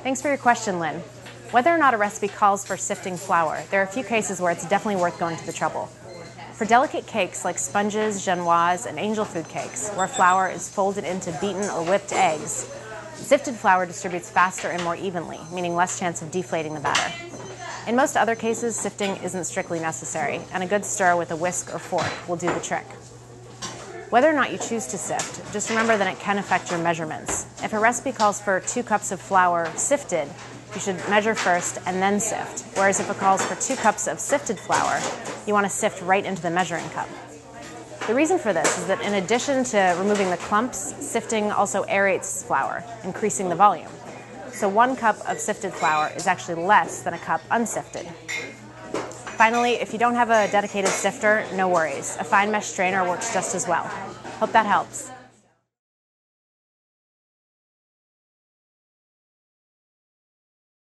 Thanks for your question, Lynn. Whether or not a recipe calls for sifting flour, there are a few cases where it's definitely worth going to the trouble. For delicate cakes like sponges, genoise, and angel food cakes, where flour is folded into beaten or whipped eggs, sifted flour distributes faster and more evenly, meaning less chance of deflating the batter. In most other cases, sifting isn't strictly necessary, and a good stir with a whisk or fork will do the trick. Whether or not you choose to sift, just remember that it can affect your measurements. If a recipe calls for 2 cups of flour sifted, you should measure first and then sift, whereas if it calls for 2 cups of sifted flour, you want to sift right into the measuring cup. The reason for this is that in addition to removing the clumps, sifting also aerates flour, increasing the volume. So 1 cup of sifted flour is actually less than a cup unsifted. Finally, if you don't have a dedicated sifter, no worries. A fine mesh strainer works just as well. Hope that helps.